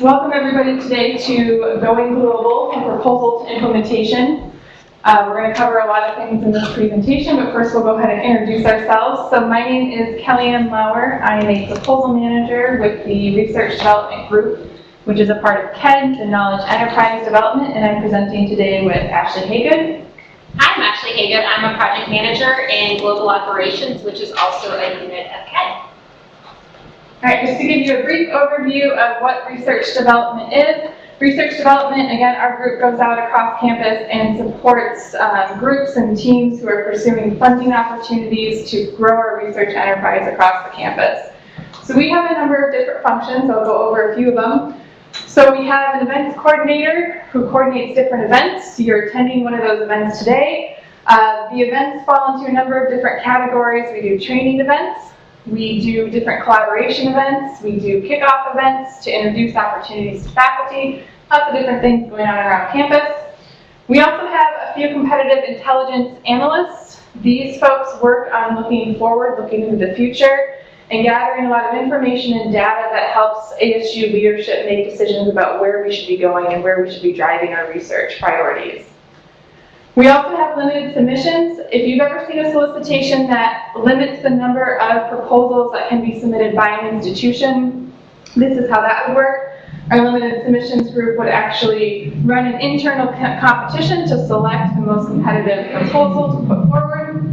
Welcome everybody today to Going Global, from proposal to implementation. We're going to cover a lot of things in this presentation, but first we'll go ahead and introduce ourselves. So my name is Kellyanne Lauer. I am a proposal manager with the Research Development Group, which is a part of KED, the Knowledge Enterprise Development, and I'm presenting today with Ashley Haygood. Hi, I'm Ashley Haygood. I'm a project manager in Global Operations, which is also a unit of KED. All right, just to give you a brief overview of what research development is. Research development, again, our group goes out across campus and supports groups and teams who are pursuing funding opportunities to grow our research enterprise across the campus. So we have a number of different functions. I'll go over a few of them. So we have an events coordinator who coordinates different events. You're attending one of those events today. The events fall into a number of different categories. We do training events. We do different collaboration events. We do kickoff events to introduce opportunities to faculty. Lots of different things going on around campus. We also have a few competitive intelligence analysts. These folks work on looking forward, looking into the future, and gathering a lot of information and data that helps ASU leadership make decisions about where we should be going and where we should be driving our research priorities. We also have limited submissions. If you've ever seen a solicitation that limits the number of proposals that can be submitted by an institution, this is how that would work. Our limited submissions group would actually run an internal competition to select the most competitive proposal to put forward.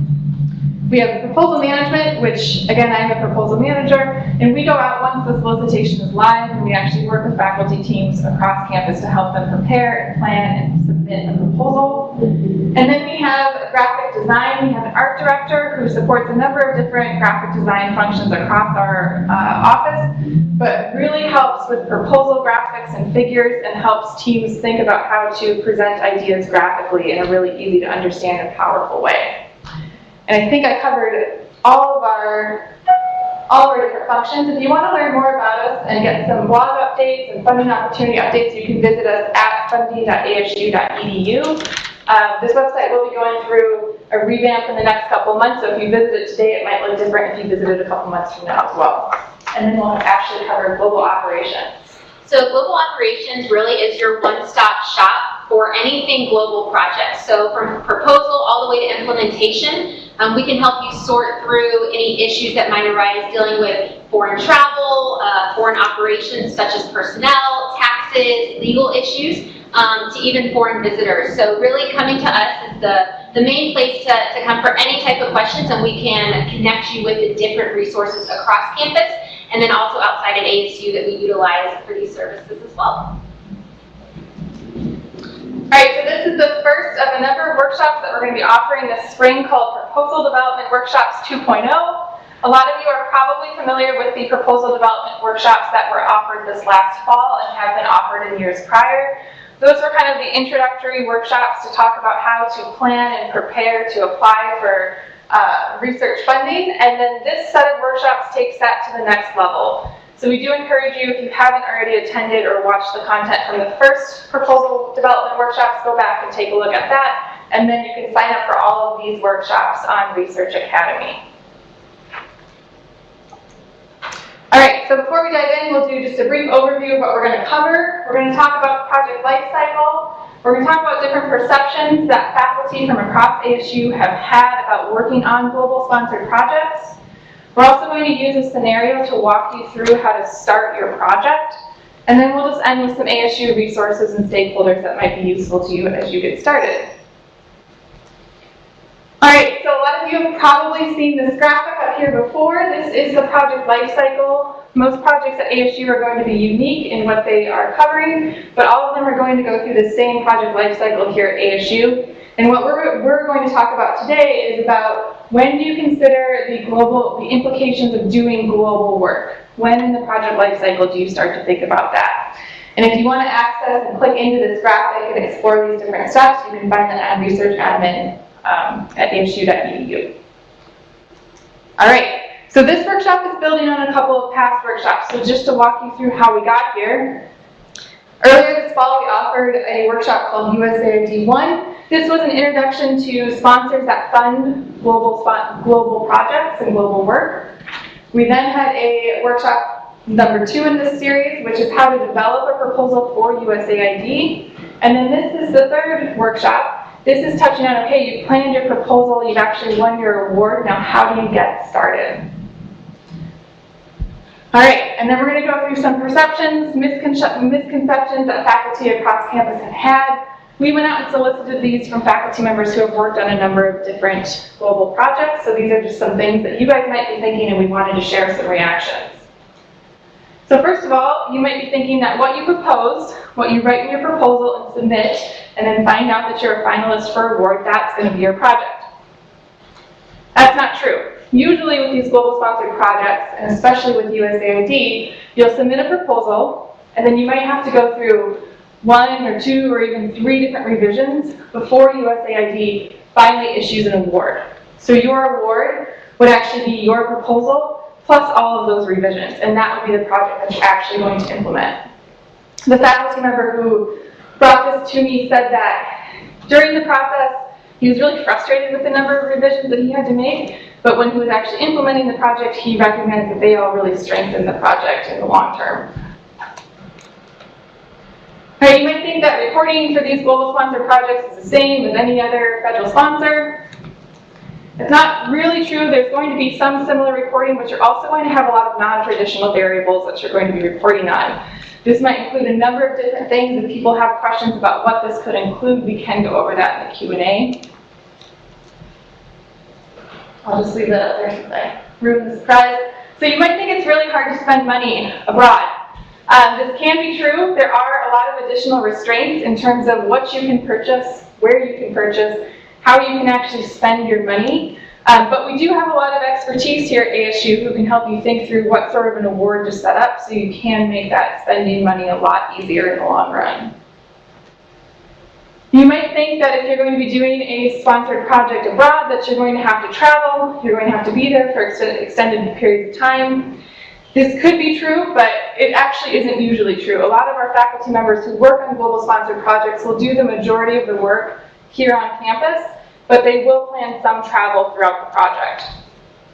We have proposal management, which, again, I'm a proposal manager, and we go out once the solicitation is live, and we actually work with faculty teams across campus to help them prepare and plan and submit a proposal. And then we have graphic design. We have an art director who supports a number of different graphic design functions across our office, but really helps with proposal graphics and figures and helps teams think about how to present ideas graphically in a really easy to understand and powerful way. And I think I covered all of our different functions. If you want to learn more about us and get some blog updates and funding opportunity updates, you can visit us at funding.asu.edu. This website will be going through a revamp in the next couple of months, so if you visit it today, it might look different if you visit it a couple months from now as well. And then we'll actually cover global operations. So global operations really is your one-stop shop for anything global projects. So from proposal all the way to implementation, we can help you sort through any issues that might arise dealing with foreign travel, foreign operations such as personnel, taxes, legal issues, to even foreign visitors. So really coming to us is the main place to come for any type of questions, and we can connect you with the different resources across campus and then also outside at ASU that we utilize for these services as well. All right, so this is the first of a number of workshops that we're going to be offering this spring called Proposal Development Workshops 2.0. A lot of you are probably familiar with the proposal development workshops that were offered this last fall and have been offered in years prior. Those were kind of the introductory workshops to talk about how to plan and prepare to apply for research funding, and then this set of workshops takes that to the next level. So we do encourage you, if you haven't already attended or watched the content from the first proposal development workshops, go back and take a look at that, and then you can sign up for all of these workshops on Research Academy. All right, so before we dive in, we'll do just a brief overview of what we're going to cover. We're going to talk about the project lifecycle. We're going to talk about different perceptions that faculty from across ASU have had about working on global sponsored projects. We're also going to use a scenario to walk you through how to start your project. And then we'll just end with some ASU resources and stakeholders that might be useful to you as you get started. All right, so a lot of you have probably seen this graphic up here before. This is the project life cycle. Most projects at ASU are going to be unique in what they are covering, but all of them are going to go through the same project life cycle here at ASU. And what we're going to talk about today is about when do you consider the implications of doing global work? When in the project life cycle do you start to think about that? And if you want to access and click into this graphic and explore these different steps, you can find that on Research Admin at asu.edu. All right, so this workshop is building on a couple of past workshops. So just to walk you through how we got here, earlier this fall we offered a workshop called USAID 1. This was an introduction to sponsors that fund global projects and global work. We then had a workshop number 2 in this series, which is how to develop a proposal for USAID. And then this is the third workshop. This is touching on, okay, you've planned your proposal, you've actually won your award, now how do you get started? All right, and then we're going to go through some perceptions, misconceptions that faculty across campus have had. We went out and solicited these from faculty members who have worked on a number of different global projects, so these are just some things that you guys might be thinking, and we wanted to share some reactions. So first of all, you might be thinking that what you propose, what you write in your proposal and submit, and then find out that you're a finalist for award, that's going to be your project. That's not true. Usually with these global sponsored projects, and especially with USAID, you'll submit a proposal, and then you might have to go through 1 or 2 or even 3 different revisions before USAID finally issues an award. So your award would actually be your proposal plus all of those revisions, and that would be the project that you're actually going to implement. The faculty member who brought this to me said that during the process, he was really frustrated with the number of revisions that he had to make, but when he was actually implementing the project, he recognized that they all really strengthened the project in the long term. Right, you might think that reporting for these global sponsored projects is the same as any other federal sponsor. It's not really true. There's going to be some similar reporting, but you're also going to have a lot of non-traditional variables that you're going to be reporting on. This might include a number of different things. If people have questions about what this could include, we can go over that in the Q&A. I'll just leave that up there since I ruined the surprise. So you might think it's really hard to spend money abroad. This can be true. There are a lot of additional restraints in terms of what you can purchase, where you can purchase, how you can actually spend your money. But we do have a lot of expertise here at ASU who can help you think through what sort of an award to set up so you can make that spending money a lot easier in the long run. You might think that if you're going to be doing a sponsored project abroad that you're going to have to travel, you're going to have to be there for extended periods of time. This could be true, but it actually isn't usually true. A lot of our faculty members who work on global sponsored projects will do the majority of the work here on campus, but they will plan some travel throughout the project.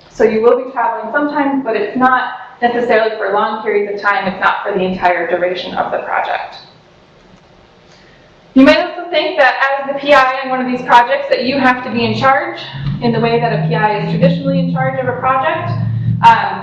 So you will be traveling sometimes, but it's not necessarily for long periods of time. It's not for the entire duration of the project. You might also think that as the PI on one of these projects that you have to be in charge in the way that a PI is traditionally in charge of a project.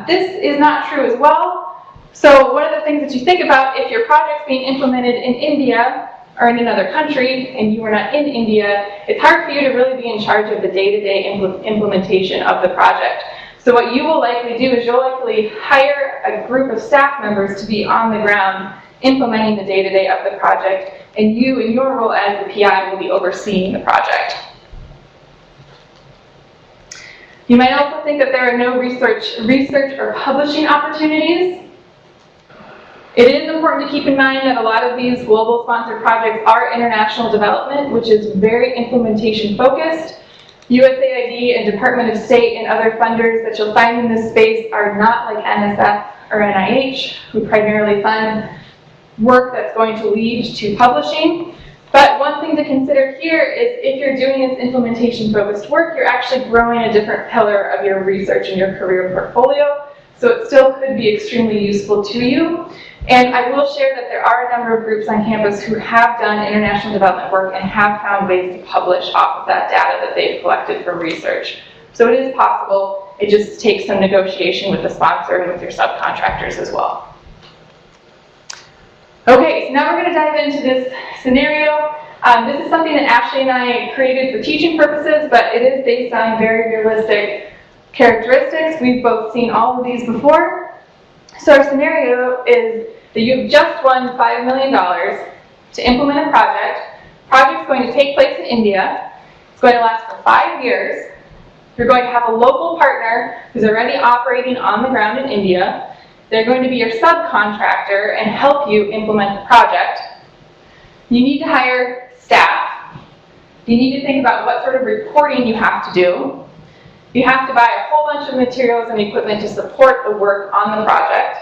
This is not true as well. So one of the things that you think about if your project's being implemented in India or in another country and you are not in India, it's hard for you to really be in charge of the day-to-day implementation of the project. So what you will likely do is you'll likely hire a group of staff members to be on the ground implementing the day-to-day of the project, and you, in your role as the PI, will be overseeing the project. You might also think that there are no research or publishing opportunities. It is important to keep in mind that a lot of these global sponsored projects are international development, which is very implementation focused. USAID and Department of State and other funders that you'll find in this space are not like NSF or NIH, who primarily fund work that's going to lead to publishing. But one thing to consider here is if you're doing this implementation-focused work, you're actually growing a different pillar of your research and your career portfolio, so it still could be extremely useful to you. And I will share that there are a number of groups on campus who have done international development work and have found ways to publish off of that data that they've collected from research. So it is possible. It just takes some negotiation with the sponsor and with your subcontractors as well. Okay, so now we're going to dive into this scenario. This is something that Ashley and I created for teaching purposes, but it is based on very realistic characteristics. We've both seen all of these before. So our scenario is that you've just won $5 million to implement a project. The project's going to take place in India. It's going to last for 5 years. You're going to have a local partner who's already operating on the ground in India. They're going to be your subcontractor and help you implement the project. You need to hire staff. You need to think about what sort of reporting you have to do. You have to buy a whole bunch of materials and equipment to support the work on the project.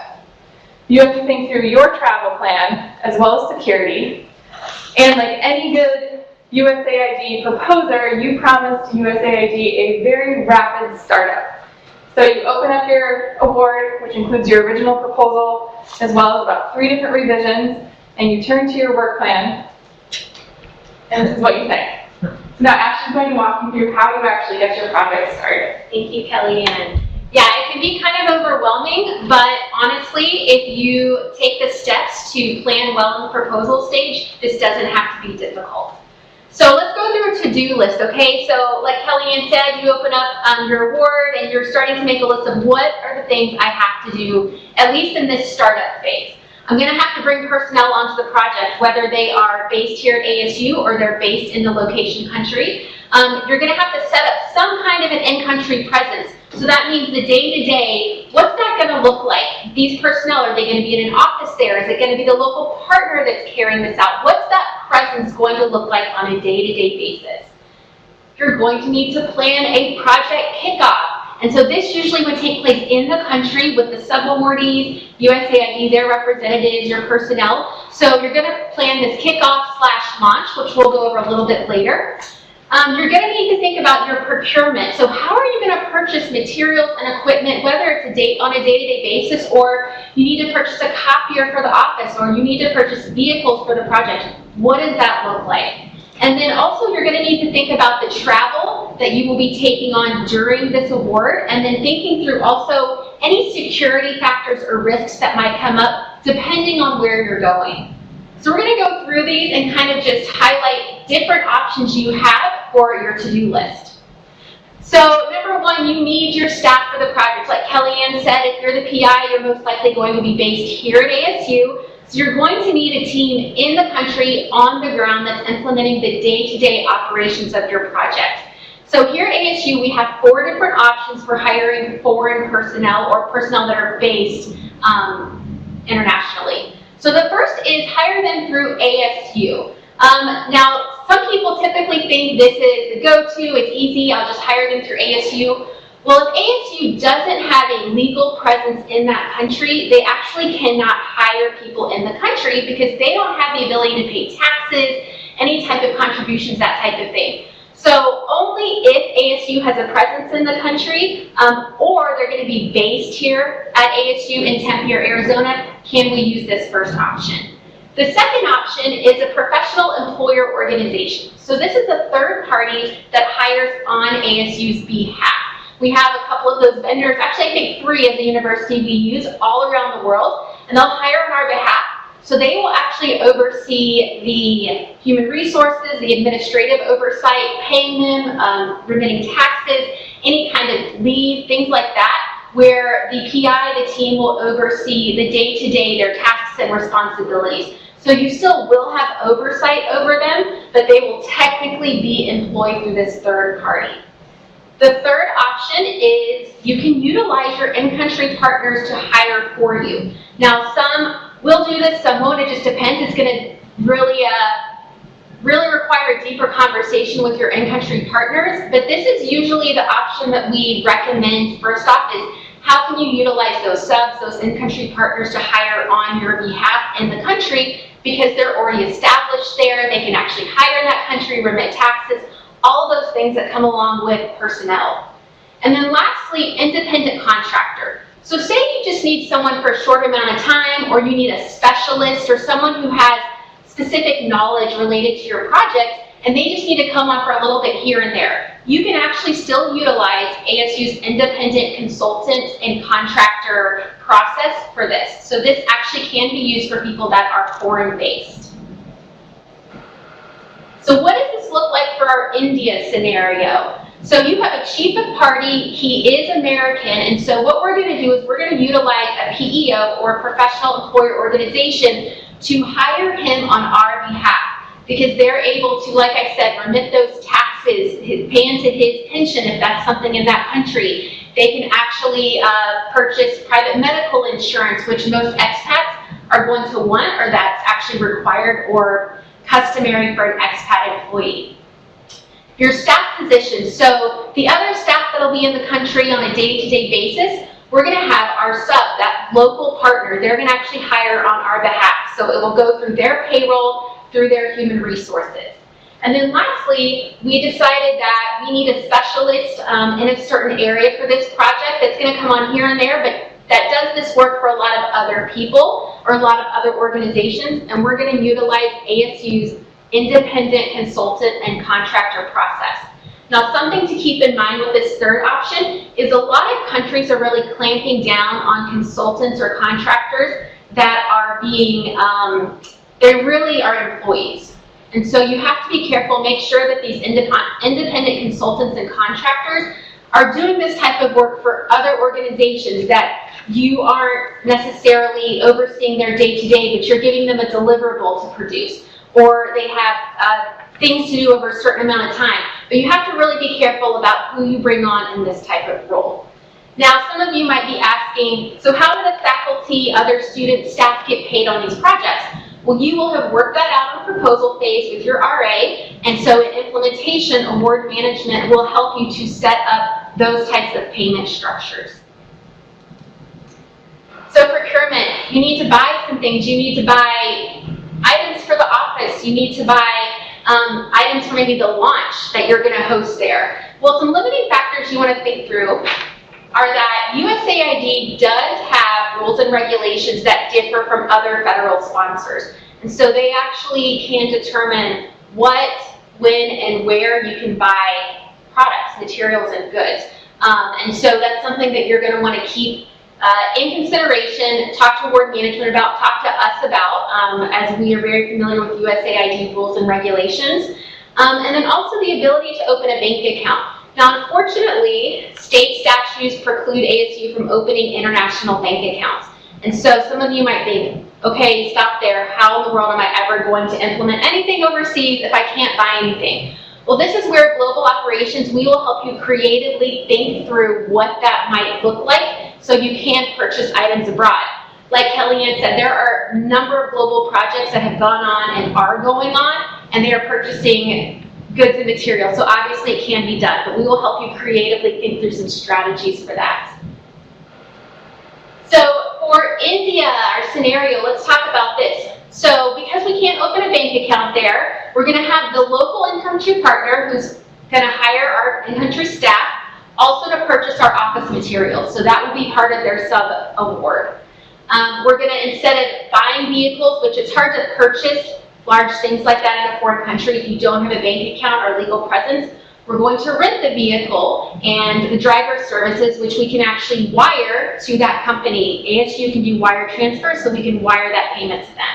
You have to think through your travel plan as well as security. And like any good USAID proposer, you promised USAID a very rapid startup. So you open up your award, which includes your original proposal, as well as about 3 different revisions, and you turn to your work plan, and this is what you say. Now Ashley's going to walk you through how you actually get your project started. Thank you, Kellyanne. Yeah, it can be kind of overwhelming, but honestly, if you take the steps to plan well in the proposal stage, this doesn't have to be difficult. So let's go through a to-do list, okay? So like Kellyanne said, you open up your award and you're starting to make a list of what are the things I have to do, at least in this startup phase. I'm gonna have to bring personnel onto the project, whether they are based here at ASU or they're based in the location country. You're gonna have to set up some kind of an in-country presence. So that means the day-to-day, what's that gonna look like? These personnel, are they gonna be in an office there? Is it gonna be the local partner that's carrying this out? What's that presence going to look like on a day-to-day basis? You're going to need to plan a project kickoff. And so this usually would take place in the country with the subawardees, USAID, their representatives, your personnel. So you're gonna plan this kickoff/launch, which we'll go over a little bit later. You're going to need to think about your procurement. So how are you going to purchase materials and equipment, whether it's on a day-to-day basis, or you need to purchase a copier for the office, or you need to purchase vehicles for the project. What does that look like? And then also you're going to need to think about the travel that you will be taking on during this award, and then thinking through also any security factors or risks that might come up depending on where you're going. So we're going to go through these and kind of just highlight different options you have for your to-do list. So number one, you need your staff for the project. Like Kellyanne said, if you're the PI, you're most likely going to be based here at ASU. So you're going to need a team in the country on the ground that's implementing the day-to-day operations of your project. So here at ASU, we have 4 different options for hiring foreign personnel or personnel that are based internationally. So the first is hire them through ASU. Now, some people typically think this is the go-to, it's easy, I'll just hire them through ASU. Well, if ASU doesn't have a legal presence in that country, they actually cannot hire people in the country because they don't have the ability to pay taxes, any type of contributions, that type of thing. So only if ASU has a presence in the country, or they're going to be based here at ASU in Tempe or Arizona, can we use this first option. The second option is a professional employer organization. So this is a third party that hires on ASU's behalf. We have a couple of those vendors, actually I think 3 at the university we use all around the world, and they'll hire on our behalf. So they will actually oversee the human resources, the administrative oversight, paying them, remitting taxes, any kind of leave, things like that, where the PI, the team, will oversee the day-to-day, their tasks and responsibilities. So you still will have oversight over them, but they will technically be employed through this third party. The third option is you can utilize your in-country partners to hire for you. Now, some will do this, some won't, it just depends. It's going to really require a deeper conversation with your in-country partners, but this is usually the option that we recommend first off is how can you utilize those subs, those in-country partners to hire on your behalf in the country because they're already established there, they can actually hire in that country, remit taxes, all those things that come along with personnel. And then lastly, independent contractor. So say you just need someone for a short amount of time, or you need a specialist or someone who has specific knowledge related to your project, and they just need to come on for a little bit here and there. You can actually still utilize ASU's independent consultant and contractor process for this. So this actually can be used for people that are foreign-based. So what does this look like for our India scenario? So you have a chief of party, he is American, and so what we're going to do is we're going to utilize a PEO or a professional employer organization to hire him on our behalf because they're able to, like I said, remit those taxes, pay into his pension if that's something in that country. They can actually purchase private medical insurance, which most expats are going to want, or that's actually required or customary for an expat employee. Your staff positions, so the other staff that'll be in the country on a day-to-day basis, we're going to have our sub, that local partner, they're going to actually hire on our behalf. So it will go through their payroll, through their human resources. And then lastly, we decided that we need a specialist in a certain area for this project that's going to come on here and there, but that does this work for a lot of other people or a lot of other organizations, and we're going to utilize ASU's independent consultant and contractor process. Now, something to keep in mind with this third option is a lot of countries are really clamping down on consultants or contractors that are being, they really are employees. And so you have to be careful, make sure that these independent consultants and contractors are doing this type of work for other organizations that you aren't necessarily overseeing their day-to-day, but you're giving them a deliverable to produce, or they have things to do over a certain amount of time. But you have to really be careful about who you bring on in this type of role. Now, some of you might be asking, so how do the faculty, other students, staff get paid on these projects? Well, you will have worked that out in the proposal phase with your RA, and so in implementation, award management will help you to set up those types of payment structures. So procurement, you need to buy some things. You need to buy items for the office. You need to buy items for maybe the launch that you're going to host there. Well, some limiting factors you want to think through are that USAID does have rules and regulations that differ from other federal sponsors. And so they actually can determine what, when, and where you can buy products, materials, and goods. And so that's something that you're going to want to keep in consideration, talk to award management about, talk to us about, as we are very familiar with USAID rules and regulations. And then also the ability to open a bank account. Now, unfortunately, state statutes preclude ASU from opening international bank accounts. And so some of you might think, okay, stop there. How in the world am I ever going to implement anything overseas if I can't buy anything? Well, this is where global operations, we will help you creatively think through what that might look like so you can purchase items abroad. Like Kellyanne said, there are a number of global projects that have gone on and are going on, and they are purchasing goods and materials. So obviously it can be done, but we will help you creatively think through some strategies for that. So for India, our scenario, let's talk about this. So because we can't open a bank account there, we're going to have the local in-country partner who's going to hire our in-country staff also to purchase our office materials. So that will be part of their sub-award. We're going to, instead of buying vehicles, which it's hard to purchase large things like that in a foreign country if you don't have a bank account or legal presence, we're going to rent the vehicle and the driver services, which we can actually wire to that company. ASU can do wire transfer, so we can wire that payment to them.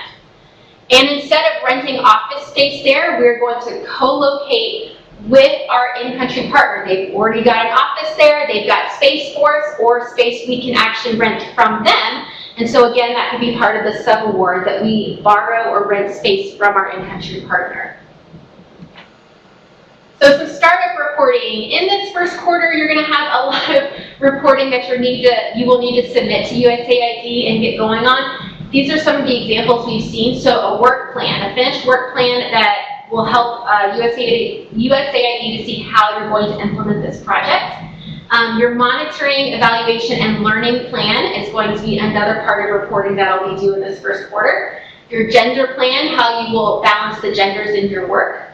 And instead of renting office space there, we're going to co-locate with our in-country partner. They've already got an office there, they've got space for us, or space we can actually rent from them. And so again, that could be part of the sub-award, that we borrow or rent space from our in-country partner. So some startup reporting. In this first quarter, you're going to have a lot of reporting that you will need to submit to USAID and get going on. These are some of the examples we've seen. So a work plan, a finished work plan that will help USAID to see how you're going to implement this project. Your monitoring, evaluation, and learning plan is going to be another part of reporting that I'll be doing this first quarter. Your gender plan, how you will balance the genders in your work.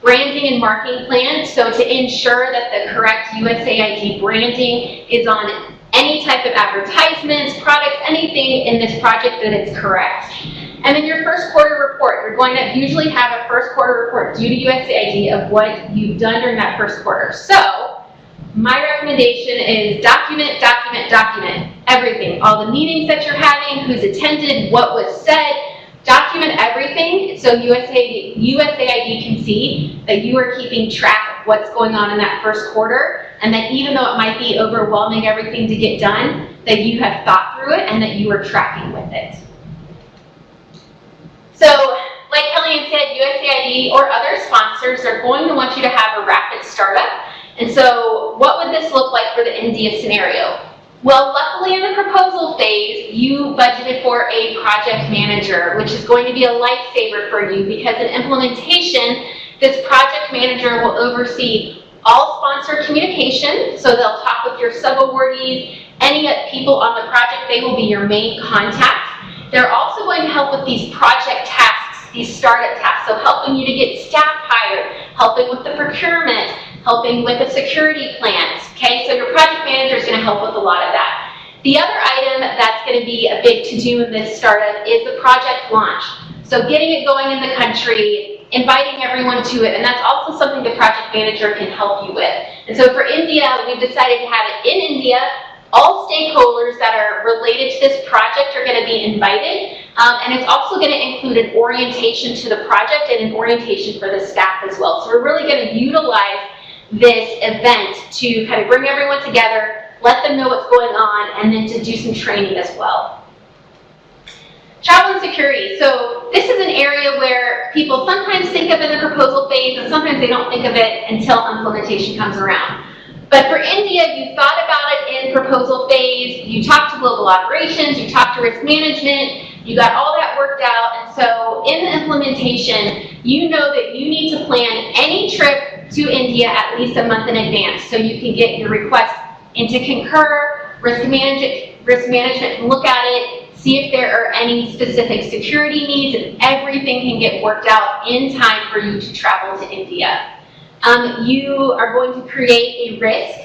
Branding and marketing plan, so to ensure that the correct USAID branding is on any type of advertisements, products, anything in this project, that it's correct. And then your first quarter report, you're going to usually have a first quarter report due to USAID of what you've done during that first quarter. So my recommendation is document, document, document everything. All the meetings that you're having, who's attended, what was said, document everything so USAID can see that you are keeping track of what's going on in that first quarter, and that even though it might be overwhelming everything to get done, that you have thought through it and that you are tracking with it. So, like Kellyanne said, USAID or other sponsors are going to want you to have a rapid startup. And so, what would this look like for the India scenario? Well, luckily in the proposal phase, you budgeted for a project manager, which is going to be a lifesaver for you, because in implementation, this project manager will oversee all sponsor communication. So they'll talk with your sub-awardees, any people on the project, they will be your main contact. They're also going to help with these project tasks, these startup tasks, so helping you to get staff hired, helping with the procurement, helping with the security plans, okay? So your project manager is gonna help with a lot of that. The other item that's gonna be a big to-do in this startup is the project launch. So getting it going in the country, inviting everyone to it, and that's also something the project manager can help you with. And so for India, we've decided to have it in India. All stakeholders that are related to this project are gonna be invited, and it's also gonna include an orientation to the project and an orientation for the staff as well. So we're really gonna utilize this event to kind of bring everyone together, let them know what's going on, and then to do some training as well. Travel and security. So this is an area where people sometimes think of it in the proposal phase, and sometimes they don't think of it until implementation comes around. But for India, you thought about it in proposal phase, you talked to global operations, you talked to risk management, you got all that worked out, and so in the implementation, you know that you need to plan any trip to India at least a month in advance, so you can get your request into Concur, risk management can look at it, see if there are any specific security needs, and everything can get worked out in time for you to travel to India. You are going to create a risk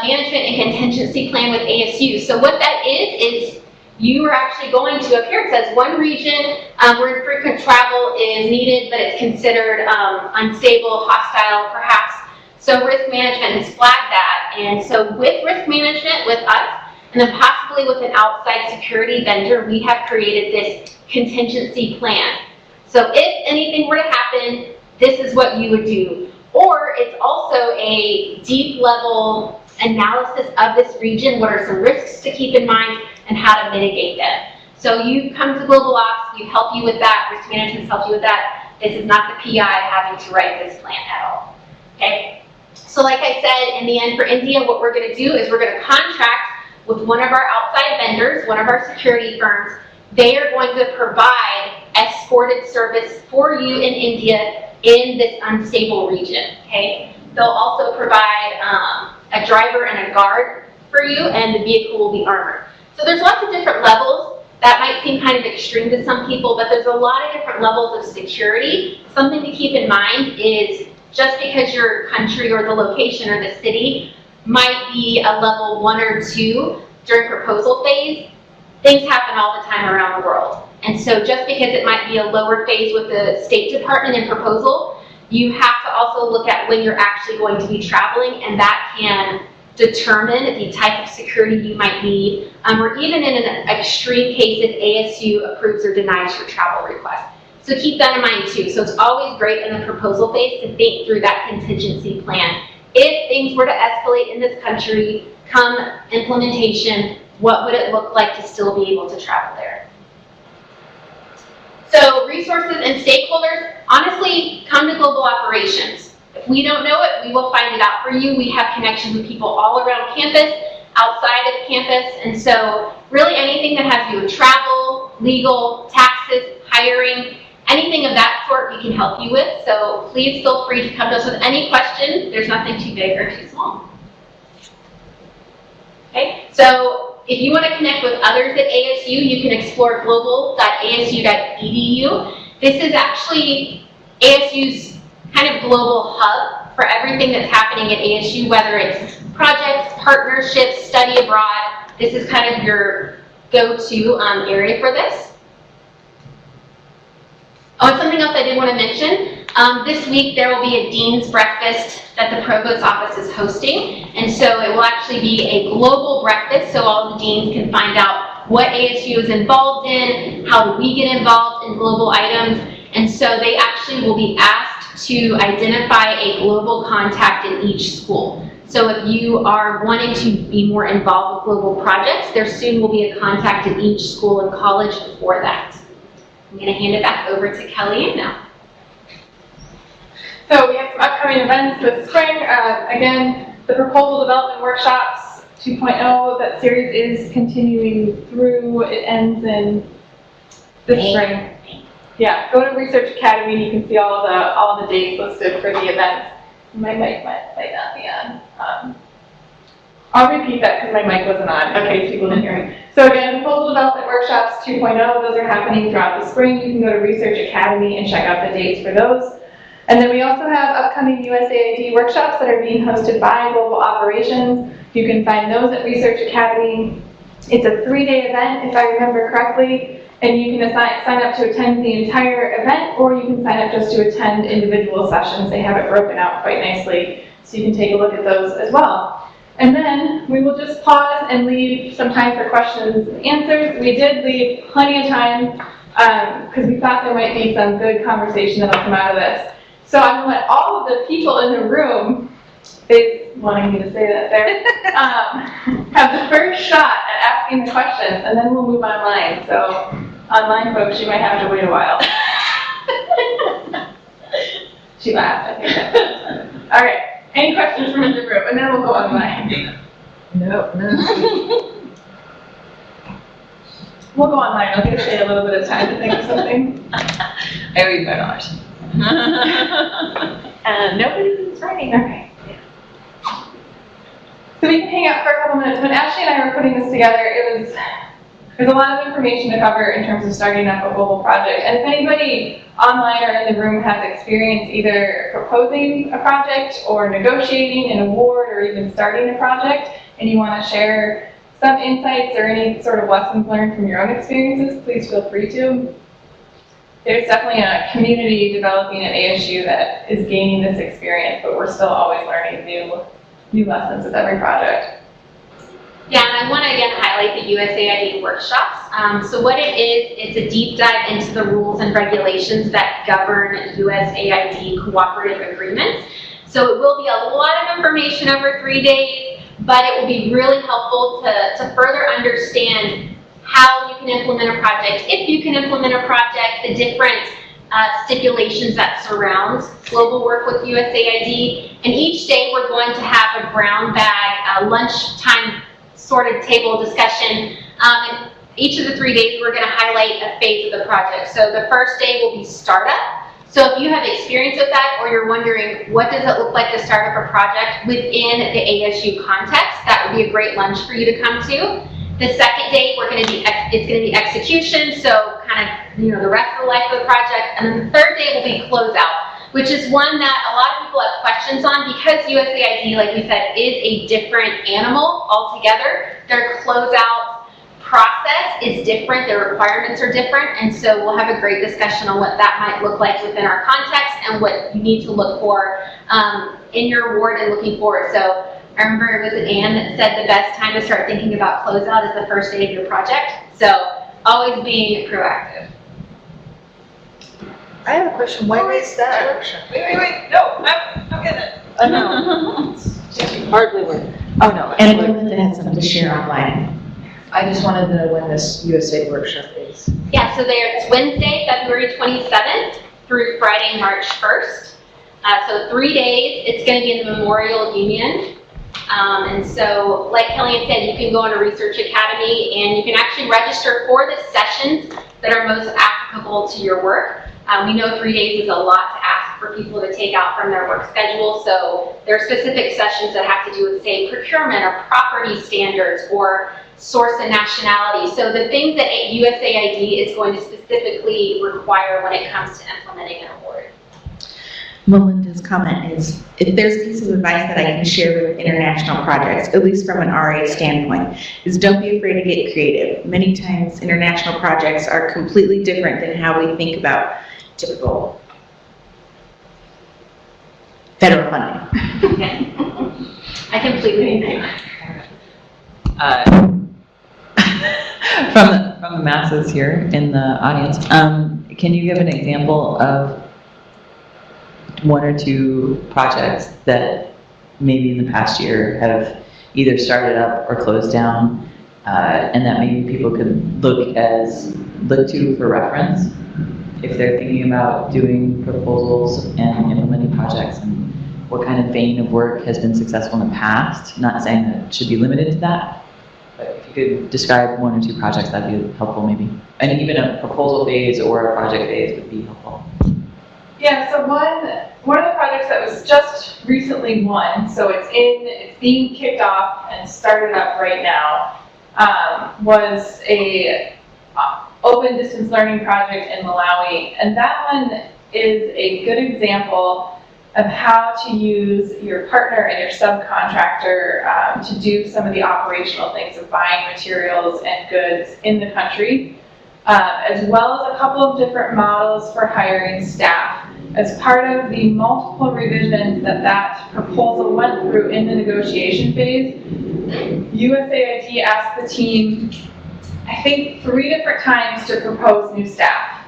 management and contingency plan with ASU. So what that is you are actually going to, up here it says one region where frequent travel is needed, but it's considered unstable, hostile, perhaps. So risk management has flagged that. And so with risk management, with us, and then possibly with an outside security vendor, we have created this contingency plan. So if anything were to happen, this is what you would do. Or it's also a deep level analysis of this region, what are some risks to keep in mind, and how to mitigate them. So you come to Global Ops, we help you with that, risk management helps you with that. This is not the PI having to write this plan at all, okay? So like I said, in the end for India, what we're gonna do is we're gonna contract with one of our outside vendors, one of our security firms. They are going to provide escorted service for you in India in this unstable region, okay? They'll also provide a driver and a guard for you, and the vehicle will be armored. So there's lots of different levels. That might seem kind of extreme to some people, but there's a lot of different levels of security. Something to keep in mind is just because your country or the location or the city might be a level 1 or 2 during proposal phase, things happen all the time around the world. And so just because it might be a lower phase with the State Department in proposal, you have to also look at when you're actually going to be traveling, and that can determine the type of security you might need, or even in an extreme case if ASU approves or denies your travel request. So keep that in mind too. So it's always great in the proposal phase to think through that contingency plan. If things were to escalate in this country, come implementation, what would it look like to still be able to travel there? So resources and stakeholders, honestly, come to Global Operations. If we don't know it, we will find it out for you. We have connections with people all around campus, outside of campus, and so really anything that has to do with travel, legal, taxes, hiring, anything of that sort we can help you with. So please feel free to come to us with any questions. There's nothing too big or too small. Okay, so if you want to connect with others at ASU, you can explore global.asu.edu. This is actually ASU's kind of global hub for everything that's happening at ASU, whether it's projects, partnerships, study abroad. This is kind of your go-to area for this. Oh, and something else I did want to mention. This week there will be a Dean's Breakfast that the Provost's office is hosting. And so it will actually be a global breakfast, so all the deans can find out what ASU is involved in, how do we get involved in global items. And so they actually will be asked to identify a global contact in each school. So if you are wanting to be more involved with global projects, there soon will be a contact in each school and college for that. I'm going to hand it back over to Kellyanne now. So we have some upcoming events this spring. Again, the Proposal Development Workshops 2.0, that series is continuing through. It ends in this spring. Yeah, go to Research Academy. You can see all the dates listed for the events. My mic might not be on. I'll repeat that because my mic wasn't on, in case people didn't hear me. So again, Proposal Development Workshops 2.0, those are happening throughout the spring. You can go to Research Academy and check out the dates for those. And then we also have upcoming USAID workshops that are being hosted by Global Operations. You can find those at Research Academy. It's a 3-day event, if I remember correctly, and you can sign up to attend the entire event, or you can sign up just to attend individual sessions. They have it broken out quite nicely, so you can take a look at those as well. And then we will just pause and leave some time for questions and answers. We did leave plenty of time because we thought there might be some good conversation that'll come out of this. So I'm going to let all of the people in the room, they wanting me to say that there, have the first shot at asking the questions, and then we'll move online. So online folks, you might have to wait a while. She laughed, I think that's funny. All right, any questions from the room, and then we'll go online. No. We'll go online, I'll give Shay a little bit of time to think of something. I read my knowledge. Nobody's writing. Okay. So we can hang out for a couple minutes. When Ashley and I were putting this together, there's a lot of information to cover in terms of starting up a global project. And if anybody online or in the room has experience either proposing a project or negotiating an award or even starting a project, and you want to share some insights or any sort of lessons learned from your own experiences, please feel free to. There's definitely a community developing at ASU that is gaining this experience, but we're still always learning new lessons with every project. Yeah, and I want to again highlight the USAID workshops. So what it is, it's a deep dive into the rules and regulations that govern USAID cooperative agreements. So it will be a lot of information over 3 days, but it will be really helpful to further understand how you can implement a project, if you can implement a project, the different stipulations that surrounds global work with USAID. And each day we're going to have a brown bag, lunchtime sort of table discussion. And each of the 3 days we're going to highlight a phase of the project. So the first day will be startup. So if you have experience with that, or you're wondering what does it look like to start up a project within the ASU context, that would be a great lunch for you to come to. The second day, it's going to be execution, so kind of, the rest of the life of the project. And then the third day will be closeout, which is one that a lot of people have questions on because USAID, like we said, is a different animal altogether. Their closeout process is different, their requirements are different, and so we'll have a great discussion on what that might look like within our context and what you need to look for in your award and looking forward. So I remember it was Anne that said the best time to start thinking about closeout is the first day of your project. So always being proactive. I have a question. When is that? Wait. No, I'm getting it. Oh, no. Hardly work. Oh, no. And Melinda has something to share online. I just wanted to know when this USA workshop is. Yeah, so it's Wednesday, February 27th through Friday, March 1st. So 3 days. It's going to be in the Memorial Union. And so, like Kellyanne said, you can go on to Research Academy and you can actually register for the sessions that are most applicable to your work. We know 3 days is a lot to ask for people to take out from their work schedule, so there are specific sessions that have to do with, say, procurement or property standards or source and nationality. So the things that USAID is going to specifically require when it comes to implementing an award. Melinda's comment is, if there's a piece of advice that I can share with international projects, at least from an RA standpoint, is don't be afraid to get creative. Many times international projects are completely different than how we think about typical federal funding. Okay. I completely agree. From the masses here in the audience, can you give an example of 1 or 2 projects that maybe in the past year have either started up or closed down, and that maybe people could look to for reference if they're thinking about doing proposals and implementing projects, and what kind of vein of work has been successful in the past? Not saying that it should be limited to that, but if you could describe 1 or 2 projects, that'd be helpful maybe. And even a proposal phase or a project phase would be helpful. Yeah, so one of the projects that was just recently won, so it's being kicked off and started up right now, was a open distance learning project in Malawi, and that one is a good example of how to use your partner and your subcontractor to do some of the operational things of buying materials and goods in the country, as well as a couple of different models for hiring staff. As part of the multiple revisions that proposal went through in the negotiation phase, USAID asked the team, I think 3 different times to propose new staff.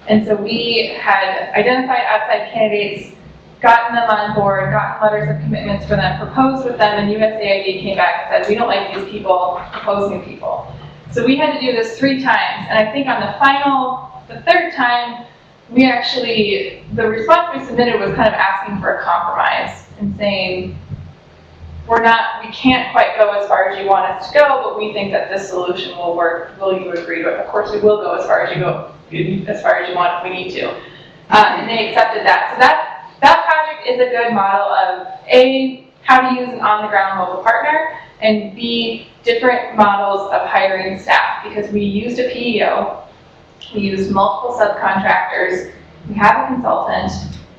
And so we had identified outside candidates, gotten them on board, gotten letters of commitments for them, proposed with them, and USAID came back and said, we don't like these people, propose new people. So we had to do this 3 times, and I think on the 3rd time, the response we submitted was kind of asking for a compromise and saying, we can't quite go as far as you want us to go, but we think that this solution will work. Will you agree to it? Of course, we will go as far as you want if we need to. And they accepted that. So that project is a good model of A, how to use an on-the-ground local partner, and B, different models of hiring staff, because we used a PEO, we used multiple subcontractors, we have a consultant,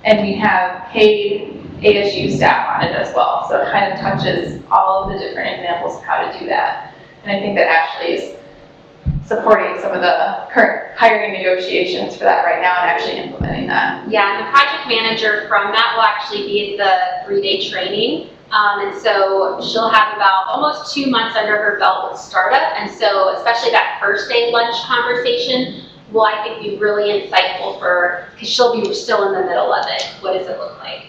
and we have paid ASU staff on it as well. So it kind of touches all of the different examples of how to do that. And I think that Ashley is supporting some of the current hiring negotiations for that right now and actually implementing that. Yeah, and the project manager from that will actually be at the 3-day training. And so she'll have about almost 2 months under her belt with startup. And so especially that first day lunch conversation will, I think, be really insightful because she'll be still in the middle of it. What does it look like?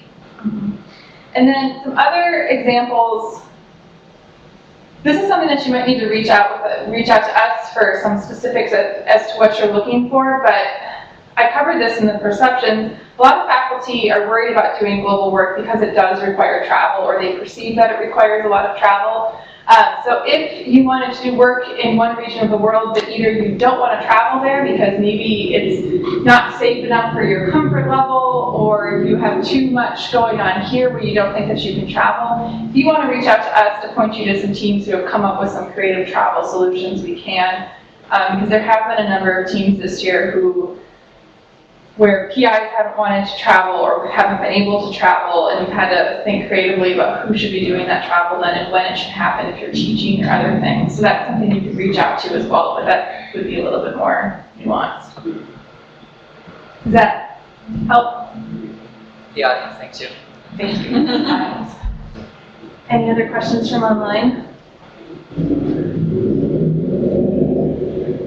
And then some other examples. This is something that you might need to reach out to us for some specifics as to what you're looking for, but I covered this in the perceptions. A lot of faculty are worried about doing global work because it does require travel, or they perceive that it requires a lot of travel. So if you wanted to do work in one region of the world, but either you don't want to travel there because maybe it's not safe enough for your comfort level, or you have too much going on here where you don't think that you can travel, if you want to reach out to us to point you to some teams who have come up with some creative travel solutions, we can. Because there have been a number of teams this year where PIs haven't wanted to travel or haven't been able to travel, and you've had to think creatively about who should be doing that travel then and when it should happen if you're teaching or other things. So that's something you could reach out to as well, but that would be a little bit more nuanced. Does that help? The audience thanks you. Thank you. Any other questions from online?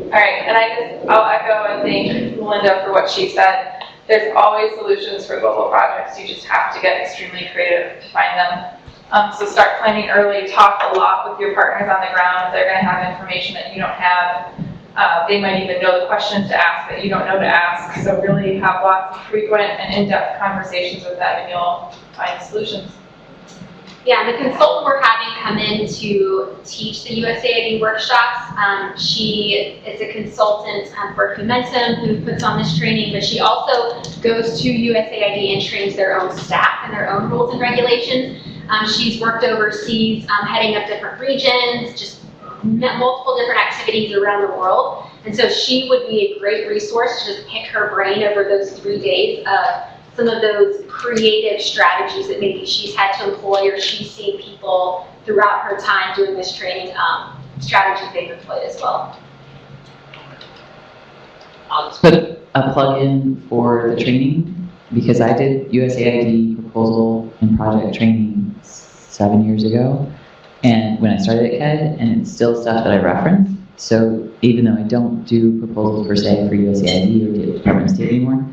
All right, and I'll echo and thank Melinda for what she said. There's always solutions for global projects. You just have to get extremely creative to find them. So start planning early. Talk a lot with your partners on the ground. They're going to have information that you don't have. They might even know the questions to ask that you don't know to ask. So really have lots of frequent and in-depth conversations with them, and you'll find solutions. Yeah, the consultant we're having come in to teach the USAID workshops, she is a consultant for Commensum who puts on this training, but she also goes to USAID and trains their own staff and their own rules and regulations. She's worked overseas, heading up different regions, just multiple different activities around the world. And so she would be a great resource to just pick her brain over those 3 days of some of those creative strategies that maybe she's had to employ or she's seen people throughout her time doing this training, strategies they've employed as well. I'll just put a plug in for the training, because I did USAID proposal and project training 7 years ago, and when I started at KED, and it's still stuff that I reference. So even though I don't do proposals per se for USAID or the Department of State anymore,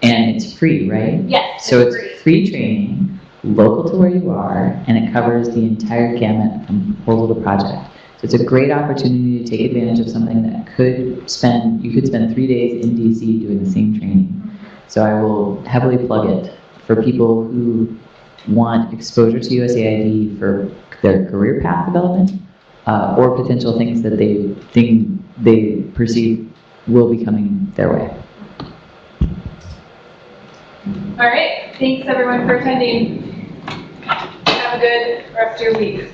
and it's free, right? Yes. So it's free training, local to where you are, and it covers the entire gamut from proposal to project. So it's a great opportunity to take advantage of something that you could spend 3 days in DC doing the same training. So I will heavily plug it for people who want exposure to USAID for their career path development, or potential things that they perceive will be coming their way. All right, thanks everyone for attending. Have a good rest of your week.